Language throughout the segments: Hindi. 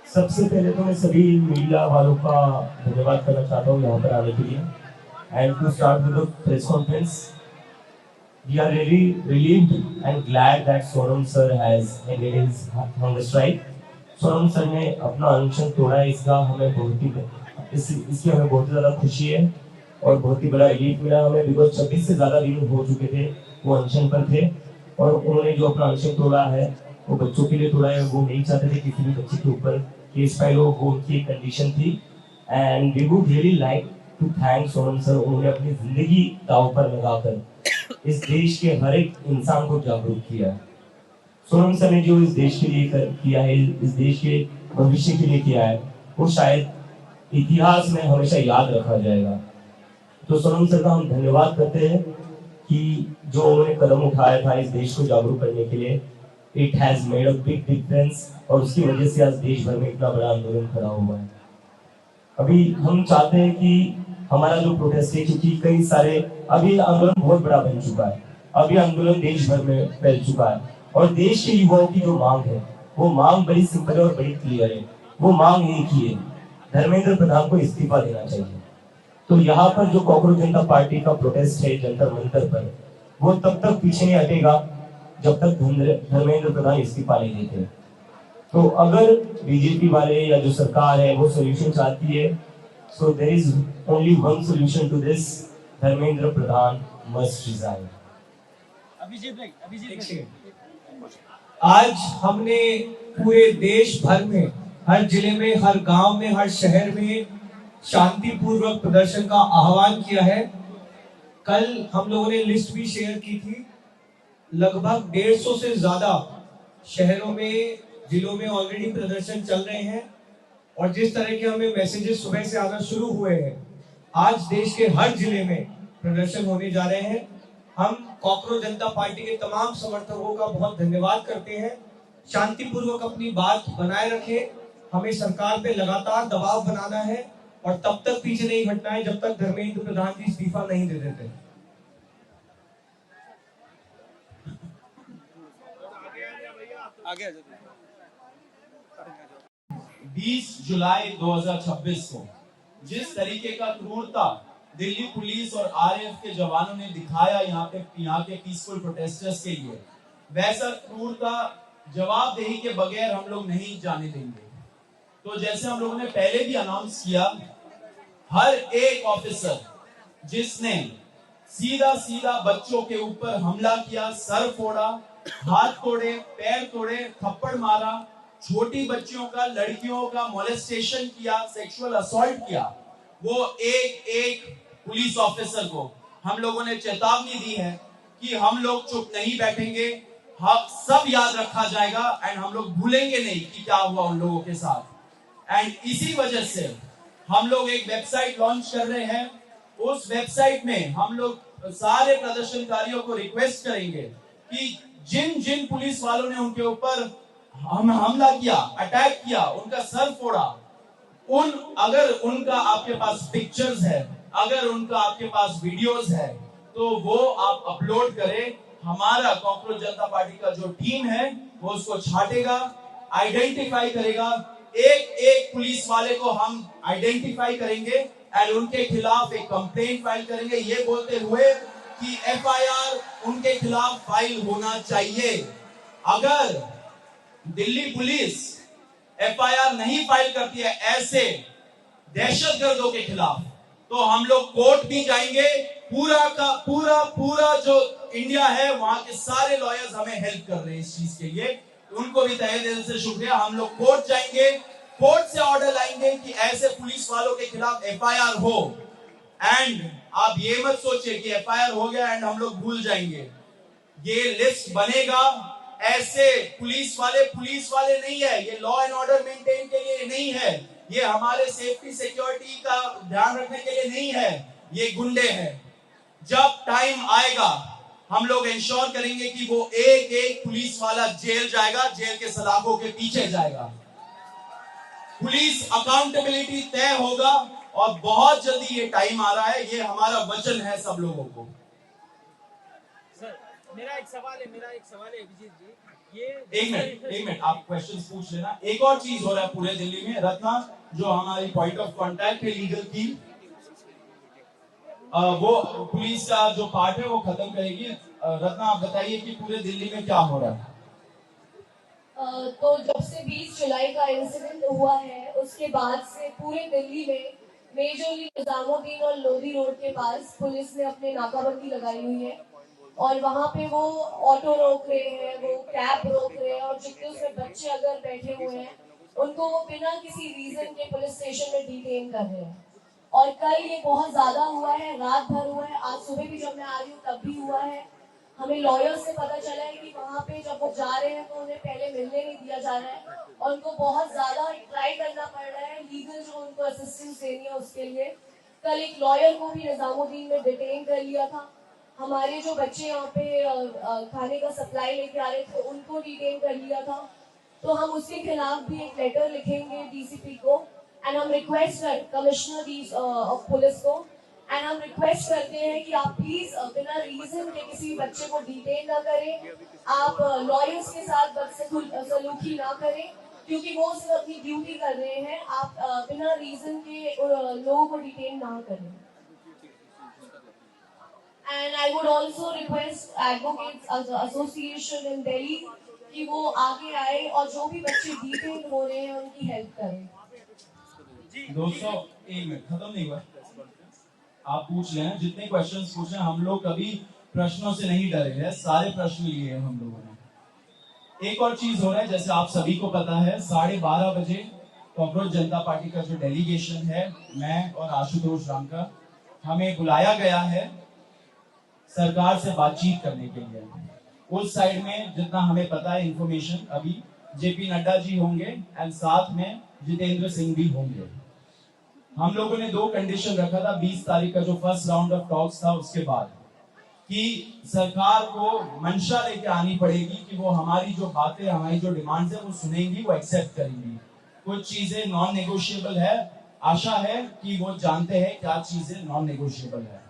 सबसे पहले तो मैं सभी मीडिया वालों का धन्यवाद करना चाहता हूँ यहाँ पर आने के लिए। And to start with the press conference, we are really relieved and glad that Sonam sir has ended his hunger strike. Sonam sir ने अपना अनशन तोड़ा है, इसकी हमें बहुत ही ज़्यादा खुशी है और बहुत ही बड़ा रिलीफ मिला हमें, बिकॉज 26 से ज़्यादा दिन हो चुके थे वो अनशन पर थे और उन्होंने जो अपना अनशन तोड़ा है वो बच्चों के लिए तोड़ा है। वो नहीं चाहते थे किसी भी बच्चे के ऊपर केस फाइल हो, वो उनकी कंडीशन थी। And we would really like to thank Sonam sir. उन्होंने अपनी जिंदगी दांव पर लगाकर इस देश के हर एक इंसान को जागरूक किया। सोनम सर ने जो इस देश के लिए किया है, इस देश के भविष्य के लिए किया है, वो शायद इतिहास में हमेशा याद रखा जाएगा। तो सोनम सर का हम धन्यवाद करते हैं कि जो उन्होंने कदम उठाया था इस देश को जागरूक करने के लिए, it has made a big difference और उसकी वजह से आज देश भर में इतना बड़ा आंदोलन खड़ा हुआ है। अभी हम चाहते हैं कि हमारा जो प्रोटेस्ट है, क्योंकि कई सारे अभी आंदोलन बहुत बड़ा बन चुका है, अभी आंदोलन देश भर में फैल चुका है और देश के युवाओं की जो मांग है वो मांग बड़ी सिंपल है और बड़ी क्लियर है। वो मांग एक ही है, धर्मेंद्र प्रधान को इस्तीफा देना चाहिए। तो यहाँ पर जो कॉकरोच जनता पार्टी का प्रोटेस्ट है जंतर मंतर पर, वो तब तक पीछे नहीं हटेगा जब तक धर्मेंद्र प्रधान इस्तीफा नहीं देते। तो अगर बीजेपी वाले या जो सरकार है वो सोल्यूशन चाहती है, so there is only one solution to this, Dharmendra Pradhan must resign. Abhijit, आज हमने पूरे देश भर में, हर जिले में, हर गांव में, हर शहर में शांतिपूर्वक प्रदर्शन का आह्वान किया है। कल हम लोगों ने लिस्ट भी शेयर की थी, लगभग 150 से ज्यादा शहरों में, जिलों में ऑलरेडी प्रदर्शन चल रहे हैं और जिस तरह के हमें मैसेजेस सुबह से आना शुरू हुए हैं, आज देश के हर जिले में प्रदर्शन होने जा रहे हैं। हम कॉकरोच जनता पार्टी के तमाम समर्थकों का बहुत धन्यवाद करते हैं। शांतिपूर्वक अपनी बात बनाए रखें, हमें सरकार पे लगातार दबाव बनाना है और तब तक पीछे नहीं हटना है जब तक धर्मेंद्र प्रधान जी इस्तीफा नहीं दे देते। आगे 20 जुलाई 2026 को जिस तरीके का क्रूरता दिल्ली पुलिस और आरएएफ के जवानों ने दिखाया यहाँ के पीसफुल प्रोटेस्टर्स के लिए, वैसा क्रूरता जवाबदेही के बगैर हम लोग नहीं जाने देंगे। तो जैसे हम लोगों ने पहले भी अनाउंस किया, हर एक ऑफिसर जिसने सीधा बच्चों के ऊपर हमला किया, सर फोड़ा, हाथ तोड़े, पैर तोड़े, थप्पड़ मारा, छोटी बच्चियों का, लड़कियों का मोलेस्टेशन किया, सेक्सुअल असॉल्ट किया, वो एक पुलिस ऑफिसर को हम लोगों ने चेतावनी दी है कि हम लोग चुप नहीं बैठेंगे, सब याद रखा जाएगा एंड हम लोग भूलेंगे नहीं कि क्या हुआ उन लोगों के साथ। एंड इसी वजह से हम लोग एक वेबसाइट लॉन्च कर रहे हैं। उस वेबसाइट में हम लोग सारे प्रदर्शनकारियों को रिक्वेस्ट करेंगे कि जिन जिन पुलिस वालों ने उनके ऊपर हमला किया, अटैक किया, उनका सर फोड़ा, अगर उनका आपके पास पिक्चर्स है, अगर उनका आपके पास वीडियोस है, तो वो आप अपलोड करें। हमारा कॉकरोच जनता पार्टी का जो टीम है वो उसको छाटेगा, आइडेंटिफाई करेगा, एक पुलिस वाले को हम आइडेंटिफाई करेंगे एंड उनके खिलाफ एक कंप्लेंट फाइल करेंगे, ये बोलते हुए कि एफआईआर उनके खिलाफ फाइल होना चाहिए। अगर दिल्ली पुलिस एफआईआर नहीं फाइल करती है ऐसे दहशतगर्दों के खिलाफ, तो हम लोग कोर्ट भी जाएंगे। पूरा जो इंडिया है, वहां के सारे लॉयर्स हमें हेल्प कर रहे हैं इस चीज के लिए, उनको भी तहे दिल से शुक्रिया। हम लोग कोर्ट जाएंगे, कोर्ट से ऑर्डर लाएंगे कि ऐसे पुलिस वालों के खिलाफ एफआईआर हो। एंड आप ये मत सोचिए कि एफआईआर हो गया एंड हम लोग भूल जाएंगे, ये लिस्ट बनेगा। ऐसे पुलिस वाले नहीं है, ये लॉ एंड ऑर्डर मेंटेन के लिए नहीं है, ये हमारे सेफ्टी सिक्योरिटी का ध्यान रखने के लिए नहीं है, ये गुंडे हैं। जब टाइम आएगा हम लोग इंश्योर करेंगे कि वो एक पुलिस वाला जेल जाएगा, जेल के सलाखों के पीछे जाएगा। पुलिस अकाउंटेबिलिटी तय होगा और बहुत जल्दी ये टाइम आ रहा है, ये हमारा वचन है सब लोगों को। सर, मेरा एक सवाल है अभिजीत जी। एक मिनट आप क्वेश्चंस पूछ लेना। एक और चीज हो रहा है पूरे दिल्ली में, रत्ना जो हमारी पॉइंट ऑफ कांटेक्ट है लीगल की, वो पुलिस का जो पार्ट है वो खत्म करेगी। रत्ना आप बताइए कि पूरे दिल्ली में क्या हो रहा है। तो जब से 20 जुलाई का इंसिडेंट हुआ है उसके बाद से पूरे दिल्ली में मेजरली निजामुद्दीन और लोधी रोड के पास पुलिस ने अपने नाकाबंदी लगाई हुई है और वहाँ पे वो ऑटो रोक रहे हैं, वो कैब रोक रहे हैं और जितने उसमें बच्चे अगर बैठे हुए हैं उनको वो बिना किसी रीजन के पुलिस स्टेशन में डिटेन कर रहे हैं। और कल ये बहुत ज्यादा हुआ है, रात भर हुआ है, आज सुबह भी जब मैं आ रही हूँ तब भी हुआ है। हमें लॉयर्स से पता चला है कि वहाँ पे जब वो जा रहे हैं तो उन्हें पहले मिलने नहीं दिया जा रहा है और उनको बहुत ज्यादा ट्राई करना पड़ रहा है लीगल जो उनको असिस्टेंस देनी है उसके लिए। कल एक लॉयर को भी निजामुद्दीन में डिटेन कर लिया था। हमारे जो बच्चे यहाँ पे खाने का सप्लाई लेके आ रहे थे उनको डिटेन कर लिया था। तो हम उसके खिलाफ भी एक लेटर लिखेंगे डीसीपी को एंड हम रिक्वेस्ट कर कमिश्नर ऑफ पुलिस को एंड हम रिक्वेस्ट करते हैं कि आप प्लीज बिना रीजन के किसी बच्चे को डिटेन ना करें। आप लॉयर्स के साथ बदसलूकी ना करें क्योंकि वो सिर्फ अपनी ड्यूटी कर रहे हैं। आप बिना रीजन के लोगों को डिटेन ना करें। And I would also request advocates association in Delhi कि वो आगे आए और जो भी बच्चे डिटेन हो रहे हैं उनकी हेल्प करें। दोस्तों एक मिनट, खत्म नहीं हुआ, आप पूछ रहे हैं जितने क्वेश्चंस पूछ रहे हैं। हम लोग कभी प्रश्नों से नहीं डरे हैं, सारे प्रश्न लिए हैं हम लोगों ने। एक और चीज हो रहा है, जैसे आप सभी को पता है 12:30 बजे कॉकरोच जनता पार्टी का जो डेलीगेशन है, मैं और आशुतोष रामका, हमें बुलाया गया है सरकार से बातचीत करने के लिए। उस साइड में जितना हमें पता है इंफॉर्मेशन, अभी जेपी नड्डा जी होंगे एंड साथ में जितेंद्र सिंह भी होंगे। हम लोगों ने 2 कंडीशन रखा था 20 तारीख का जो फर्स्ट राउंड ऑफ टॉक्स था उसके बाद, कि सरकार को मंशा लेके आनी पड़ेगी कि वो हमारी जो बातें, हमारी जो डिमांड्स है वो सुनेंगी, वो एक्सेप्ट करेंगी। कुछ चीजें नॉन नेगोशिएबल है, आशा है कि वो जानते हैं क्या चीजें नॉन नेगोशिएबल है।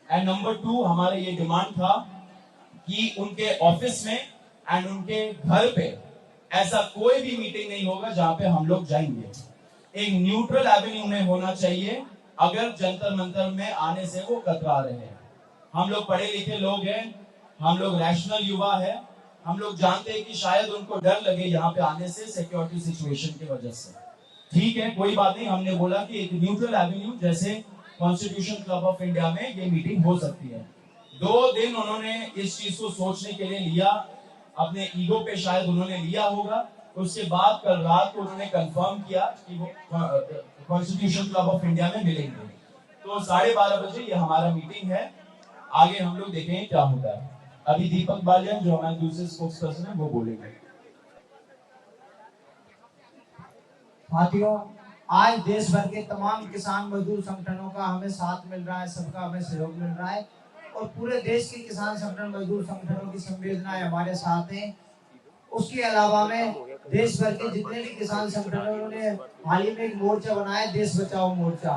एंड नंबर 2 हमारे ये डिमांड था कि उनके ऑफिस में एंड उनके घर पे ऐसा कोई भी मीटिंग नहीं होगा जहां पे हम लोग जाएंगे। एक न्यूट्रल एवेन्यू में होना चाहिए। अगर जंतर मंतर में आने से वो कतरा रहे हैं, हम लोग पढ़े लिखे लोग हैं, हम लोग रैशनल युवा है, हम लोग जानते हैं कि शायद उनको डर लगे यहाँ पे आने से सिक्योरिटी सिचुएशन की वजह से। ठीक है, कोई बात नहीं, हमने बोला कि एक न्यूट्रल एवेन्यू जैसे कॉन्स्टिट्यूशन क्लब ऑफ इंडिया में ये मीटिंग हो सकती है। 2 दिन उन्होंने इस चीज को सोचने के लिए लिया, अपने ईगो पे शायद उन्होंने लिया होगा। उसके बाद कल रात को उन्होंने कंफर्म किया कि वो कॉन्स्टिट्यूशन क्लब ऑफ इंडिया में मिलेंगे। तो 12:30 बजे ये हमारा मीटिंग है, आगे हम लोग देखेंगे क्या होता है। अभी दीपक बालियान जो हमारे दूसरे स्पोक्स पर्सन है वो बोलेंगे। साथियों, आज देश भर के तमाम किसान मजदूर संगठनों का हमें साथ मिल रहा है, सबका हमें सहयोग मिल रहा है और पूरे देश के किसान संगठन, मजदूर संगठनों की संवेदनाएं हमारे साथ हैं। उसके अलावा में देश भर के जितने भी किसान संगठनों ने हाल ही में एक मोर्चा बनाया, देश बचाओ मोर्चा,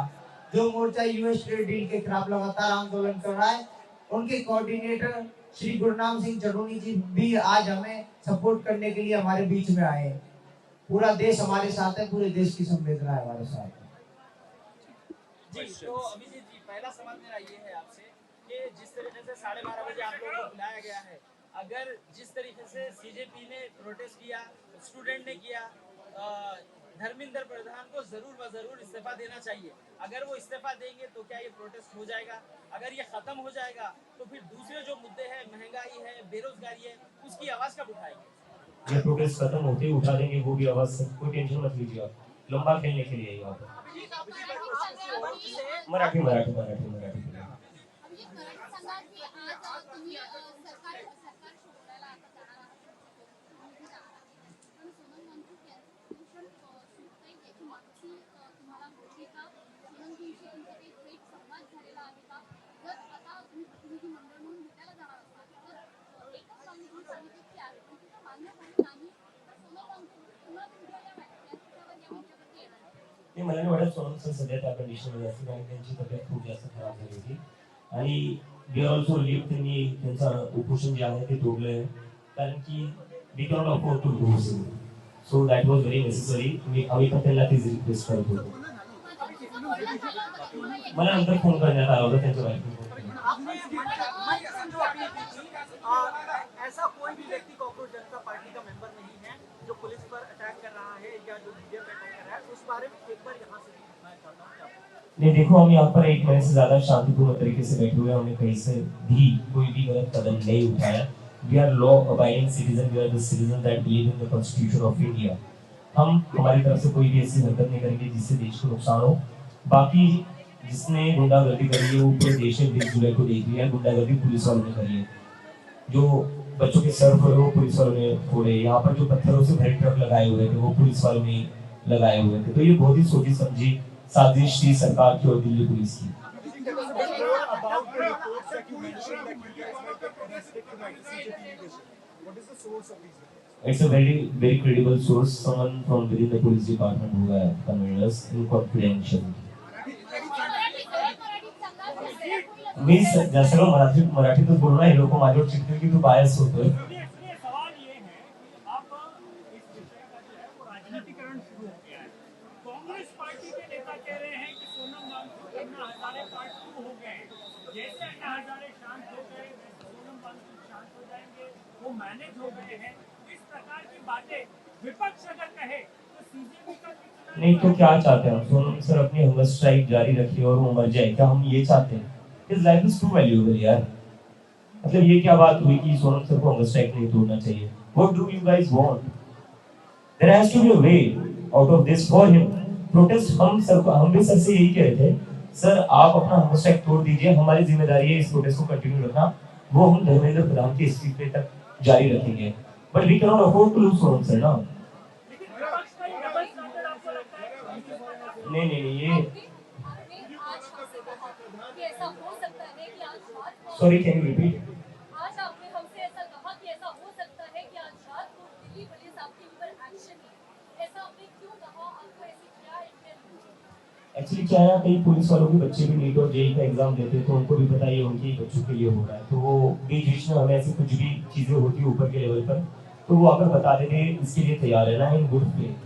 जो मोर्चा यूएस ट्रेड डील के खिलाफ लगातार आंदोलन कर रहा है। उनके कोऑर्डिनेटर श्री गुरनाम सिंह चढ़ूनी जी भी आज हमें सपोर्ट करने के लिए हमारे बीच में आए। पूरा देश हमारे साथ है, पूरे देश की संवेदना है हमारे साथ है। जी, तो अभिजीत जी, पहला सवाल मेरा ये है आपसे कि जिस तरीके से 12:30 बजे आप लोगों को बुलाया गया है, अगर जिस तरीके से सीजेपी ने प्रोटेस्ट किया, स्टूडेंट ने किया, धर्मेंद्र प्रधान को जरूर व जरूर इस्तीफा देना चाहिए। अगर वो इस्तीफा देंगे तो क्या ये प्रोटेस्ट हो जाएगा? अगर ये खत्म हो जाएगा तो फिर दूसरे जो मुद्दे हैं, महंगाई है, बेरोजगारी है, उसकी आवाज कब उठाएंगे? ये प्रोटेस्ट खत्म होते ही उठा देंगे वो भी आवाज, कोई टेंशन मत लीजिए आप, लंबा खेलने के लिए यहाँ पे। मराठी मराठी मराठी मराठी ते मला नाही वाटत सोनम सर सध्या त्या कंडिशनमध्ये असतील, कारण त्यांची तब्येत खूप जास्त खराब झाली होती आणि वी आर ऑल्सो रिलीव्ह त्यांनी त्यांचं उपोषण जे आहे ते तोडलंय, कारण की we cannot afford to lose him. So that was very necessary. आम्ही पण त्यांना तीच रिक्वेस्ट करत होतो. मला नंतर फोन करण्यात आला होता त्यांच्या बायकोने. ऐसा कोई भी व्यक्ति कांग्रेस जनता पार्टी का मेंबर नहीं है जो पुलिस पर अटैक कर रहा है या जो मीडिया पर अटैक कर रहा है, उस बारे में एक बार यहाँ से मैं चाहता हूँ। नहीं देखो, हम यहाँ पर 1 महीने से ज्यादा शांतिपूर्ण तरीके से बैठे हुए हैं, हमने कहीं से भी कोई भी गलत कदम नहीं उठाया। We are law abiding citizen, we are the citizen that believe in the Constitution of India. हम हमारी तरफ से कोई भी ऐसी हरकत नहीं करेंगे जिससे देश को नुकसान हो। बाकी जिसने गुंडागर्दी करी है वो पूरे देश में 20 जुलाई को देख लिया है। गुंडागर्दी पुलिस वालों ने करी है, जो बच्चों के सर फोड़े वो पुलिस वालों ने फोड़े। यहाँ पर जो पत्थरों से भरे ट्रक लगाए हुए थे वो पुलिस वालों ने लगाए हुए थे। तो ये बहुत ही सोची समझी साजिश थी सरकार की और दिल्ली पुलिस की। It's a very credible source. Someone from within the police department who have conveyed us in confidential. मी सगळं मराठीतच बोलू ना, हे लोक माझ्यावर चिडतील की तू बायस होतोय। सवाल ये है, अब इस विषय का जो है वो राजनीतिकरण शुरू हो गया है। कांग्रेस पार्टी के नेता कह रहे हैं कि सोनम वांगचुक अन्ना हजारे पार्ट 2 हो गए। जैसे अन्ना हजारे शांत हो गए वैसे सोनम वांगचुक शांत हो जाएंगे, वो मैनेज हो गए हैं। इस प्रकार की बातें विपक्ष अगर कहे तो सीजेपी का नहीं तो क्या चाहते हैं? सोनम सर अपनी हंगर स्ट्राइक जारी रखिए और वो मर जाए, क्या हम ये चाहते हैं? His life is too valuable यार। मतलब ये क्या बात हुई कि सोनम सर को हंगर स्ट्राइक नहीं तोड़ना चाहिए? What do you guys want? There has to be a way out of this for him. Protest हम भी सर से यही कह रहे थे, सर आप अपना हंगर स्ट्राइक तोड़ दीजिए, हमारी जिम्मेदारी है इस प्रोटेस्ट को कंटिन्यू रखना, वो हम धर्मेंद्र प्रधान के इस्तीफे तक जारी रखेंगे। But we cannot afford to lose Sonam sir ना। नहीं ये Sorry, can you repeat? आज आपने हमसे ऐसा कहा कि ऐसा हो सकता है कि आज रात को दिल्ली पुलिस आपके ऊपर एक्शन ले। ऐसा आपने क्यों कहा? आपको ऐसी क्या इंटेंशन? एक्चुअली क्या है, कई पुलिस वालों के बच्चे भी नीट और जेईई का एग्जाम देते हैं, तो उनको भी पता है उनके बच्चों के लिए हो रहा है। तो वो बीच में हमें ऐसी कुछ भी चीजें होती है ऊपर के लेवल पर, तो वो आकर बता देते, इसके लिए तैयार है ना, इन गुड फेथ।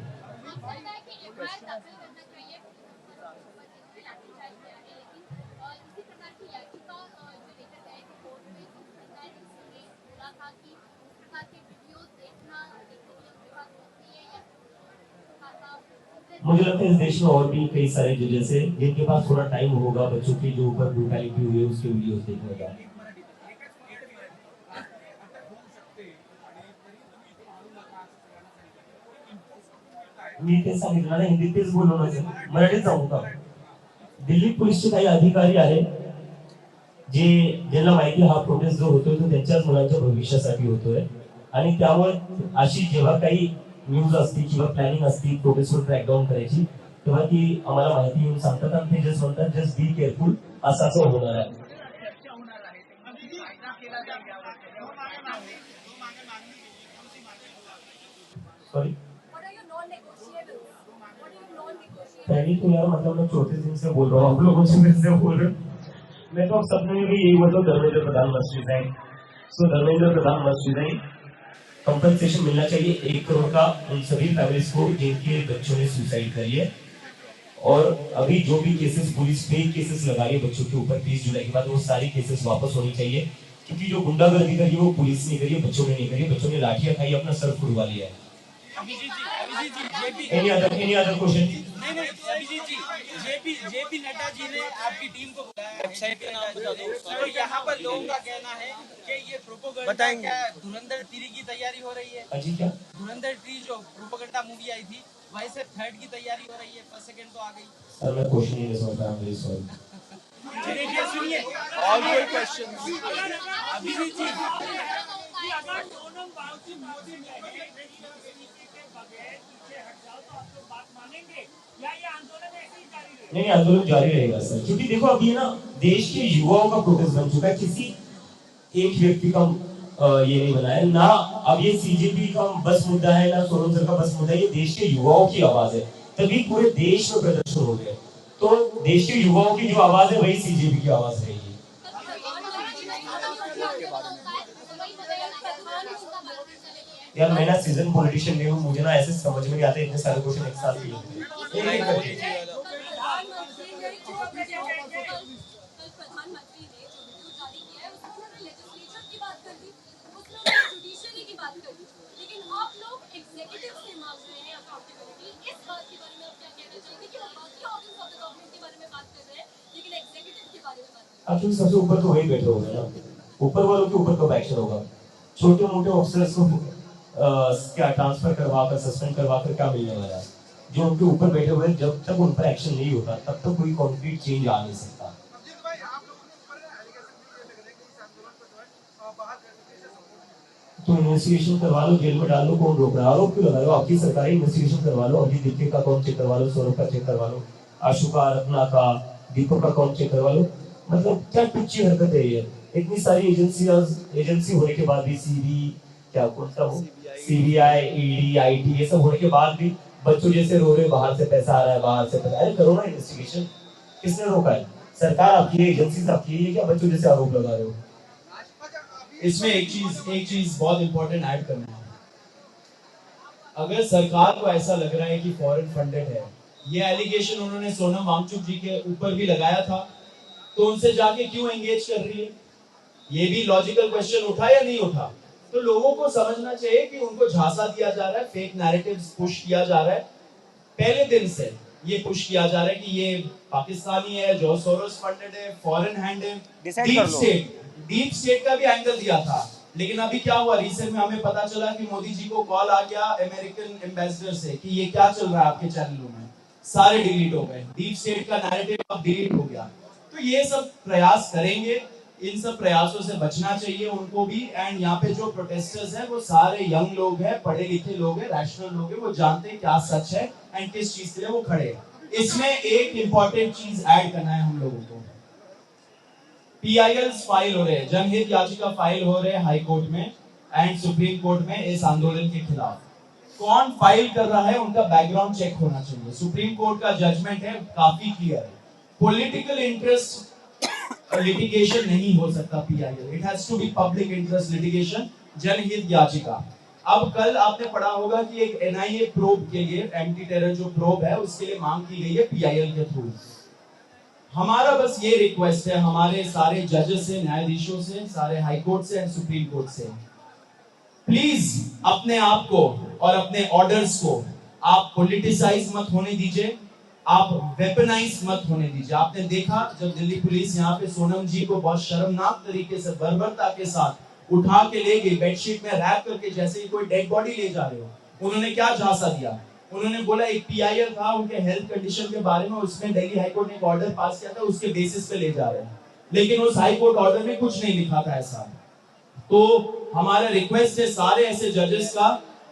मुझे लगता है इस देश में और भी कई सारे जजेस हैं जिनके पास थोड़ा टाइम होगा बच्चों की जो ऊपर ब्रूटैलिटी हुई है उसके वीडियोस देखने का। मी ते सांगितलं ना, हिंदीत तेच बोललो ना सर, मराठीत सांगू का? दिल्ली पोलीसचे काही अधिकारी आहेत जे ज्यांना माहिती हा प्रोटेस्ट जो होतोय तो त्यांच्याच मुलांच्या भविष्यासाठी होतोय, आणि त्यामुळे अशी जेव्हा काही न्यूज असती किंवा प्लॅनिंग असती प्रोटेस्टवर क्रॅकडाऊन करायची, तेव्हा ती आम्हाला माहिती येऊन सांगतात आणि ते जस्ट म्हणतात जस्ट बी केअरफुल, असं होणार आहे। सॉरी पहली तो यार मतलब मैं चौथे दिन से बोल रहा हूँ, आप लोगों से मेरे से बोल रहे हो। मैं तो अब सपने में भी यही बोलता हूँ, धर्मेंद्र प्रधान मस्ट रिजाइन। सो Dharmendra Pradhan must resign. Compensation मिलना चाहिए 1 करोड़ का उन सभी फैमिलीज को जिनके बच्चों ने सुसाइड करी है, और अभी जो भी केसेस पुलिस फेक केसेस लगा रही है बच्चों के ऊपर 30 जुलाई के बाद, वो सारी केसेस वापस होनी चाहिए, क्योंकि जो गुंडागर्दी करी है वो पुलिस ने करी है, बच्चों ने नहीं करी है। बच्चों ने लाठियां खाई, अपना सर फुड़वा लिया है। Any other question? नहीं अभिजीत जी, जेपी नड्डा जी ने आपकी टीम को बुलाया, वेबसाइट का नाम बता दो। तो यहाँ पर लोगों का कहना है कि ये प्रोपेगेंडा क्या धुरंधर 3 की तैयारी हो रही है। अजी क्या? धुरंधर 3 जो प्रोपेगेंडा मूवी आई थी, वैसे 3rd की तैयारी हो रही है, फर्स्ट सेकंड तो आ गई। सर मैं क्वेश्चन ही नहीं समझ पाया, वेरी सॉरी। देखिए सुनिए, और कोई क्वेश्चन? अभिजीत जी, अगर सोनम वांगचुक मोदी नहीं आंदोलन जारी रहेगा सर, क्योंकि देखो अब ये ना देश के युवाओं का प्रोटेस्ट बन चुका है, किसी एक व्यक्ति का ये नहीं बना है ना। अब ये सीजेपी का बस मुद्दा है ना सोनम सर का बस मुद्दा है, ये देश के युवाओं की आवाज है, तभी पूरे देश में प्रदर्शन हो गए। तो देश के युवाओं की जो आवाज है वही सीजेपी की आवाज रहेगी। यार मैं ना सीजन पॉलिटिशियन नहीं हूँ, मुझे ना ऐसे समझ में नहीं आते इतने सारे क्वेश्चन एक साथ किए। प्रधानमंत्री ने जो कल प्रधानमंत्री ने जो वीडियो जारी किया है उसमें उन्होंने लेजिस्लेचर की बात कर दी, उसमें उन्होंने जुडिशरी की बात कर दी, लेकिन आप लोग एग्जीक्यूटिव से मांग रहे हैं अकाउंटेबिलिटी। इस बात के बारे में आप क्या कहना चाहेंगे कि वो बाकी ऑर्गन्स ऑफ द गवर्नमेंट के बारे में बात कर रहे हैं लेकिन एग्जीक्यूटिव के बारे में बात कर रहे हैं? एक्चुअली सबसे ऊपर तो वही बैठे होंगे ना, ऊपर वालों के ऊपर कब एक्शन होगा? छोटे मोटे ऑफिसर्स को क्या ट्रांसफर करवा कर, सस्पेंड करवा कर क्या मिलने वाला है? जो उनके ऊपर बैठे हुए हैं, जब तक उन पर एक्शन नहीं होता तब तक कोई कॉन्क्रीट चेंज आ नहीं सकता। तो इन्वेस्टिगेशन करवा लो, जेल में डाल लो, कौन रोक रहा है? आरोप क्यों लगा लो? आपकी सरकारी इन्वेस्टिगेशन करवा लो, अभी दीपिका का अकाउंट चेक करवा लो, सौरभ का चेक करवा लो, आशु का, रत्ना का, दीपक का अकाउंट चेक करवा लो। मतलब क्या टुच्ची हरकत है ये? इतनी सारी एजेंसी होने के बाद भी क्या कौन सा हो, सीबीआई, ईडी, आईटी, ये सब होने के बाद भी बच्चों जैसे रो रहे, बाहर से पैसा आ रहा है, बाहर से पैसा। अरे करो ना इन्वेस्टिगेशन, किसने रोका है? सरकार आपकी है, एजेंसी आपकी है, क्या बच्चों जैसे आरोप लगा रहे हो? इसमें एक चीज बहुत इंपॉर्टेंट ऐड करना है। अगर सरकार को ऐसा लग रहा है कि फॉरेन फंडेड है, ये एलिगेशन उन्होंने सोनम वांगचुक जी के ऊपर भी लगाया था, तो उनसे जाके क्यों एंगेज कर रही है? ये भी लॉजिकल क्वेश्चन उठा या नहीं उठा? तो लोगों को समझना चाहिए कि उनको झांसा दिया जा रहा है, फेक नैरेटिव्स पुश किया जा रहा है। पहले दिन से ये पुश किया जा रहा है कि ये पाकिस्तानी है, जॉर्ज सोरोस फंडेड है, फॉरेन हैंड है, डीप स्टेट का भी एंगल दिया था। लेकिन अभी क्या हुआ, रिसेंट में हमें पता चला कि मोदी जी को कॉल आ गया अमेरिकन एम्बेसडर से कि ये क्या चल रहा है आपके चैनलों में, सारे डिलीट हो गए, डीप स्टेट का नैरेटिव अब डिलीट हो गया। तो ये सब प्रयास करेंगे, इन सब प्रयासों से बचना चाहिए उनको भी। एंड यहाँ पे जो प्रोटेस्टर्स हैं वो सारे यंग लोग हैं, पढ़े लिखे लोग हैं, रैशनल लोग हैं, वो जानते हैं क्या सच है एंड किस चीज के लिए वो खड़े हैं। इसमें एक इंपॉर्टेंट चीज ऐड करना है हम लोगों को। पीआईएल्स फाइल हो रहे हैं, जनहित याचिका फाइल हो रहे हैं हाई कोर्ट में एंड सुप्रीम कोर्ट में इस आंदोलन के खिलाफ। कौन फाइल कर रहा है उनका बैकग्राउंड चेक होना चाहिए। सुप्रीम कोर्ट का जजमेंट है, काफी क्लियर है। पॉलिटिकल इंटरेस्ट लिटिगेशन नहीं हो सकता PIL, it has to be public interest litigation, जनहित याचिका। अब कल आपने पढ़ा होगा कि एक एनआईए प्रोब के लिए, एंटी टेरर जो प्रोब है उसके लिए मांग की गई है पीआईएल के थ्रू। हमारा बस ये रिक्वेस्ट है हमारे सारे जजेस से, न्यायाधीशों से, सारे हाई कोर्ट से एंड सुप्रीम कोर्ट से, प्लीज अपने आप को और अपने ऑर्डर्स को आप पॉलिटिसाइज मत होने दीजिए, आप वेपनाइज मत होने दीजिए। आपने देखा जब दिल्ली पुलिस यहाँ पे सोनम जी को बहुत शर्मनाक तरीके से बर्बरता के साथ उठा के ले गई, बेडशीट में रैप करके, जैसे ही कोई डेड बॉडी ले जा रहे हो। उन्होंने क्या झांसा दिया? उन्होंने बोला एक पीआईएल था, उनके हेल्थ कंडीशन के बारे में, उसमें दिल्ली हाई कोर्ट ने एक ऑर्डर पास किया था, उसके बेसिस पे ले जा रहे हैं। लेकिन उस हाई कोर्ट ऑर्डर में कुछ नहीं लिखा था ऐसा। तो हमारा रिक्वेस्ट है सारे ऐसे जजेस का,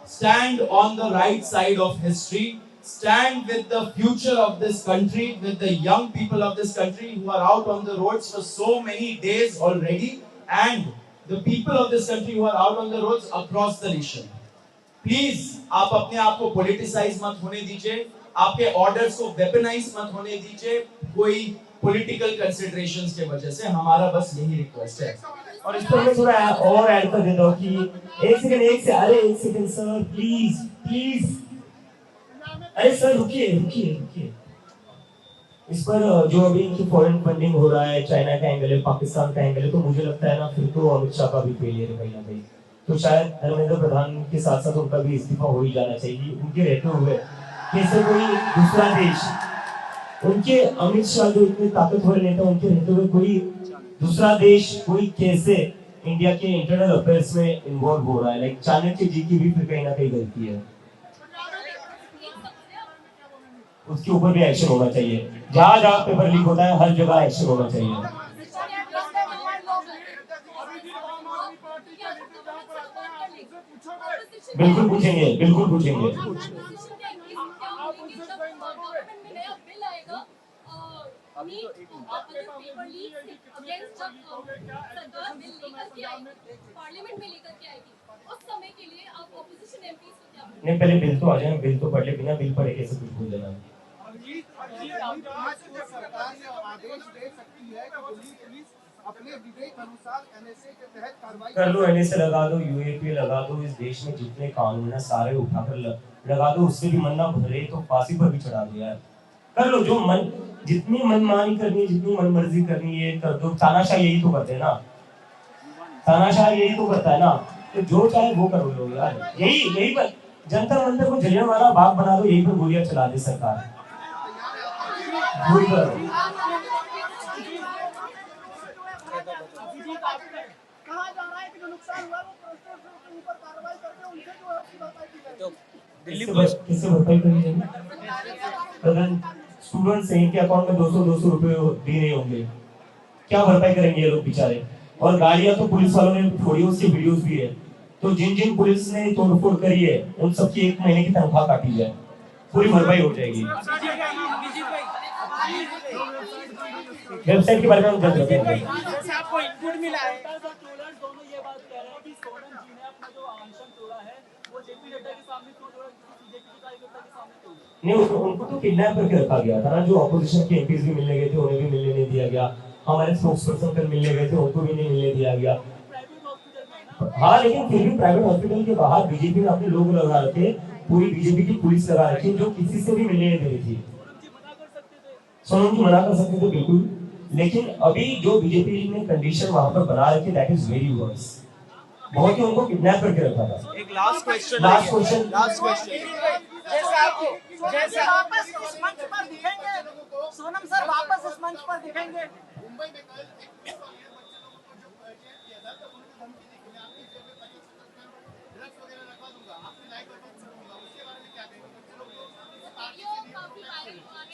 stand on the right side of history, stand with the future of this country, with the young people of this country who are out on the roads for so many days already, and the people of this country who are out on the roads across the nation. Please, आप अपने आप को politicize मत होने दीजिए, आपके orders को weaponize मत होने दीजिए कोई political considerations के वजह से। हमारा बस यही रिक्वेस्ट है। और इस पर मैं थोड़ा और ऐड कर देता हूँ कि एक सेकंड सर, प्लीज अरे सर रुकिए। इस पर जो अभी इनकी फॉरेन फंडिंग हो रहा है, चाइना का एंगल है, पाकिस्तान का एंगल है, तो मुझे लगता है ना फिर तो अमित शाह का भी फेलियर है कहीं ना कहीं। तो शायद धर्मेंद्र प्रधान के साथ साथ उनका भी इस्तीफा हो ही जाना चाहिए। उनके रहते हुए कैसे कोई दूसरा देश, उनके अमित शाह जो इतने ताकतवर नेता, उनके रहते हुए कोई दूसरा देश कोई कैसे इंडिया के इंटरनल अफेयर्स में इन्वॉल्व हो रहा है? लाइक चाणक्य जी की भी फिर कहीं ना कहीं गलती है, उसके ऊपर भी एक्शन होना चाहिए। जहां जहां पेपर लीक होता है हर जगह एक्शन होना चाहिए। बिल्कुल पूछेंगे। नहीं, पहले बिल तो आ जाए, बिल तो पढ़ ले, बिना बिल पढ़े कैसे कुछ भूल देना। सरकार ये आदेश दे सकती है कि दिल्ली पुलिस अपने विवेक अनुसार एनएसए के तहत कार्रवाई कर लो, एनएसए लगा दो, यूएपी लगा दो, इस देश में जितने कानून है सारे उठाकर लगा दो, उससे भी मन ना भरे तो फांसी पर भी चढ़ा दो यार। कर लो, जो मन जितनी मनमानी करनी है, जितनी मनमर्जी करनी है कर दो। तानाशाह यही तो करते हैं ना, तानाशाह यही तो करता है ना, तो जो चाहे वो करो लोग यार। यही पर जंतर मंतर को जलियांवाला बाग बना दो, यही पर गोलियां चला दे सरकार। कहा जा रहा है कि जो नुकसान हुआ वो प्रोटेस्टर्स के ऊपर कार्रवाई करके उनसे जो है उसकी भरपाई की जाएगी। दिल्ली किससे भरपाई करी जाएगी? अगर स्टूडेंट्स हैं इनके अकाउंट में 200 रुपए दिए नहीं होंगे, क्या भरपाई करेंगे ये लोग बेचारे? और गाड़ियां तो पुलिस वालों ने फोड़ी, उसकी वीडियोस भी है। तो जिन जिन पुलिस ने तोड़फोड़ करी है उन सबकी 1 महीने की तनख्वाह काटी जाए, पूरी भरपाई हो जाएगी। वेबसाइट के बारे में हम जल्द बताएंगे। जैसे आपको इनपुट मिला है, दोनों ये बात कह रहे हैं कि सोनम जी ने अपना जो अनशन तोड़ा है वो जेपी नड्डा के सामने क्यों तोड़ा, किसी बीजेपी के कार्यकर्ता के सामने तोड़ा? नहीं, उनको तो किडनैप करके रखा गया था ना। जो ऑपोजिशन के एमपीज भी मिलने गए थे उन्हें भी मिलने नहीं दिया गया, हमारे स्पोक्सपर्सन कल मिलने गए थे उनको भी नहीं मिलने दिया गया। हाँ, लेकिन फिर भी प्राइवेट हॉस्पिटल के बाहर बीजेपी ने अपने लोग लगा रखे, पूरी बीजेपी की पुलिस लगा रखी, जो किसी से भी मिलने नहीं दे रही थी। सोनम जी मना कर सकते थे बिल्कुल, लेकिन अभी जो बीजेपी ने कंडीशन वहां पर बना रखी, दैट इज वेरी वर्स। बहुत ही उनको किडनैप करके रखा था। एक लास्ट क्वेश्चन जैसे वापस इस मंच पर दिखेंगे सोनम सर, वापस इस मंच पर दिखेंगे। मुंबई में कल 21 और 20 बच्चे लोगों को जो अटैक किया था तो उनको धमकी दी कि मैं आपकी जेब में 25 ड्रग्स वगैरह रखवा दूंगा, आपकी लाइफ बर्बाद कर दूंगा। उसके बारे में क्या कहेंगे? बच्चे लोग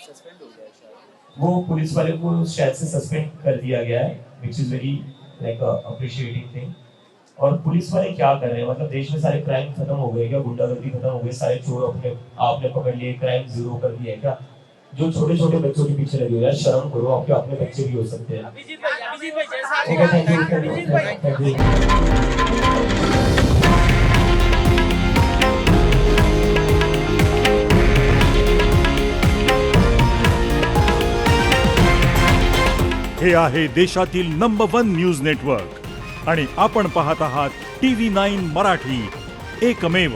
सस्पेंड हो गया शायद, वो पुलिस वाले को शायद से सस्पेंड कर दिया गया है, which is very like appreciating thing. और पुलिस वाले क्या कर रहे हैं? मतलब देश में सारे क्राइम खत्म हो गए क्या? गुंडागर्दी खत्म हो गई? सारे चोर अपने आपने पकड़ लिए, क्राइम जीरो कर दिया है क्या? जो छोटे छोटे बच्चों के पीछे लगे हो यार, शर्म करो, आपके अपने बच्चे भी हो सकते हैं। अभिजीत भाई जैसा ठीक है, थैंक यू, थैंक यू। हे आहे देशातील नंबर 1 न्यूज नेटवर्क आणि आपण पाहत आहात TV9 मराठी, एकमेव।